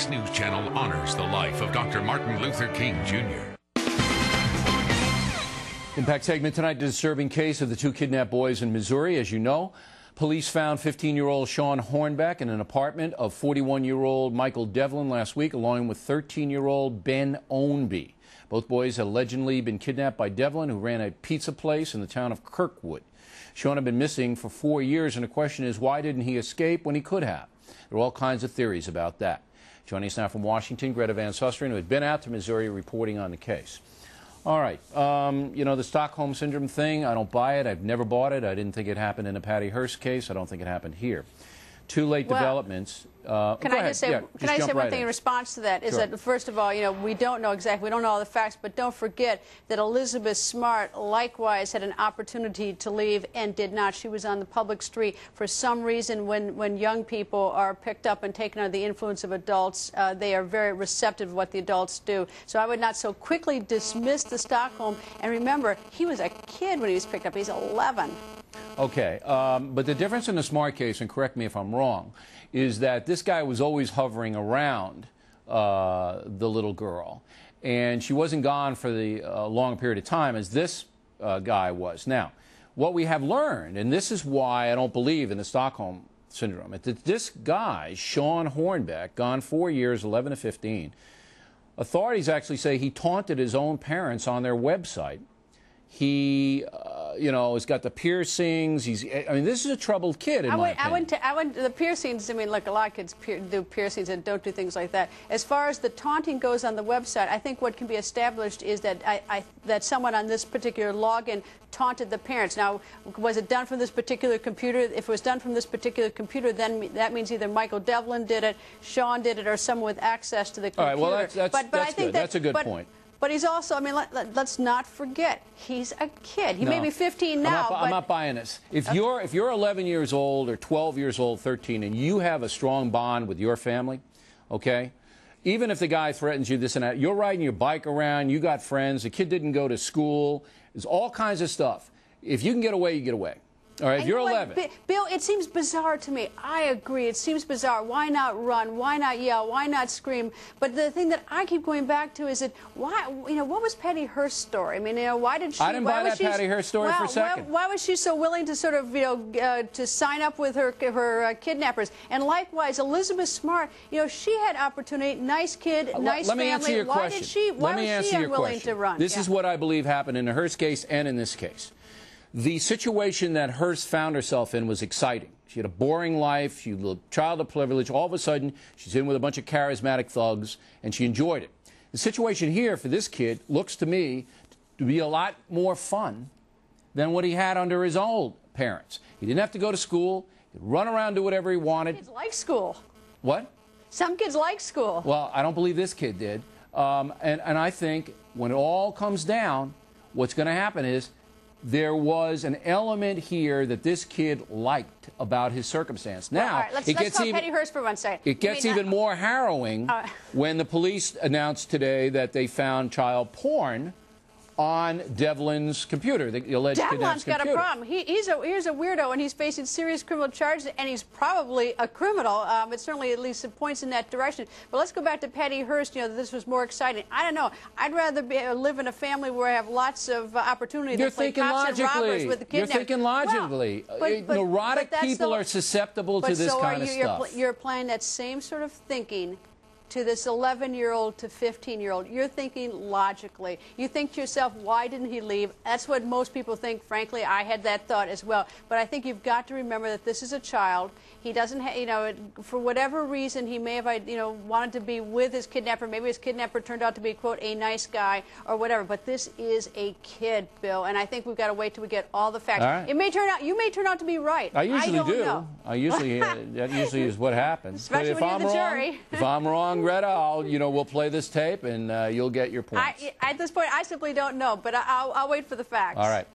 Fox News Channel honors the life of Dr. Martin Luther King, Jr. Impact segment tonight, the disturbing case of the two kidnapped boys in Missouri. As you know, police found 15-year-old Shawn Hornbeck in an apartment of 41-year-old Michael Devlin last week, along with 13-year-old Ben Ownby. Both boys had allegedly been kidnapped by Devlin, who ran a pizza place in the town of Kirkwood. Shawn had been missing for 4 years, and the question is, why didn't he escape when he could have? There are all kinds of theories about that. Joining us now from Washington, Greta Van Susteren, who had been out to Missouri reporting on the case. All right, you know, the Stockholm Syndrome thing, I don't buy it. I've never bought it. I didn't think it happened in the Patty Hearst case. I don't think it happened here. Two late developments. Can I just say one thing in response to that? Is that, first of all, you know, we don't know exactly, we don't know all the facts, but don't forget that Elizabeth Smart likewise had an opportunity to leave and did not. She was on the public street. For some reason, when young people are picked up and taken under the influence of adults, they are very receptive to what the adults do. So I would not so quickly dismiss the Stockholm. And remember, he was a kid when he was picked up. He's 11. Okay, but the difference in the Smart case, and correct me if I'm wrong, is that this guy was always hovering around the little girl, and she wasn't gone for the long period of time as this guy was. Now, what we have learned, and this is why I don't believe in the Stockholm Syndrome, is that this guy, Shawn Hornbeck, gone 4 years, 11 to 15, authorities actually say he taunted his own parents on their website. He, you know, has got the piercings. I mean, this is a troubled kid, in my opinion. The piercings, I mean, look, a lot of kids do piercings and don't do things like that. As far as the taunting goes on the website, I think what can be established is that that someone on this particular login taunted the parents. Now, was it done from this particular computer? If it was done from this particular computer, then that means either Michael Devlin did it, Shawn did it, or someone with access to the computer. All right, well, that's good. That's a good point. But he's also, I mean, let's not forget, he's a kid. He may be 15 now. I'm not buying this. If you're 11 years old or 12 years old, 13, and you have a strong bond with your family, okay, even if the guy threatens you this and that, you're riding your bike around, you got friends, the kid didn't go to school, there's all kinds of stuff. If you can get away, you get away. All right, if you're 11. Bill, it seems bizarre to me. I agree. It seems bizarre. Why not run? Why not yell? Why not scream? But the thing that I keep going back to is that why, you know, what was Patty Hearst's story? I mean, you know, why did she? I didn't buy that Patty Hearst story for a second. Why was she so willing to sort of, you know, to sign up with her kidnappers? And likewise, Elizabeth Smart, you know, she had opportunity. Nice kid, nice family. Let me answer your question. Why was she unwilling to run? This is what I believe happened in the Hearst case and in this case. The situation that Hearst found herself in was exciting. She had a boring life. She was a child of privilege. All of a sudden, she's in with a bunch of charismatic thugs, and she enjoyed it. The situation here for this kid looks to me to be a lot more fun than what he had under his old parents. He didn't have to go to school. He could run around, do whatever he wanted. Kids like school. What? Some kids like school. Well, I don't believe this kid did. And I think when it all comes down, what's going to happen is there was an element here that this kid liked about his circumstance. Now, well, let's call Patty Hearst for one second. It gets even more harrowing when the police announced today that they found child porn on Devlin's computer, the alleged Devlin's got computer. a problem. He's a weirdo, and he's facing serious criminal charges, and he's probably a criminal. It certainly at least points in that direction. But let's go back to Patty Hearst. You know, this was more exciting. I don't know. I'd rather live in a family where I have lots of opportunity to play cops and robbers with the kidnappers. You're thinking logically. Well, neurotic people are susceptible to this kind of stuff. You're applying that same sort of thinking to this 11-year-old to 15-year-old. You're thinking logically. You think to yourself, why didn't he leave? That's what most people think. Frankly, I had that thought as well. But I think you've got to remember that this is a child. He doesn't have, you know, for whatever reason, he may have, you know, wanted to be with his kidnapper. Maybe his kidnapper turned out to be, quote, a nice guy or whatever. But this is a kid, Bill, and I think we've got to wait till we get all the facts. All right. It may turn out, you may turn out to be right. I usually don't know. I usually, that usually is what happens. Especially but if when I'm you're the wrong, jury. If I'm wrong, Greta, we'll play this tape and you'll get your points. At this point, I simply don't know, but I'll wait for the facts. All right.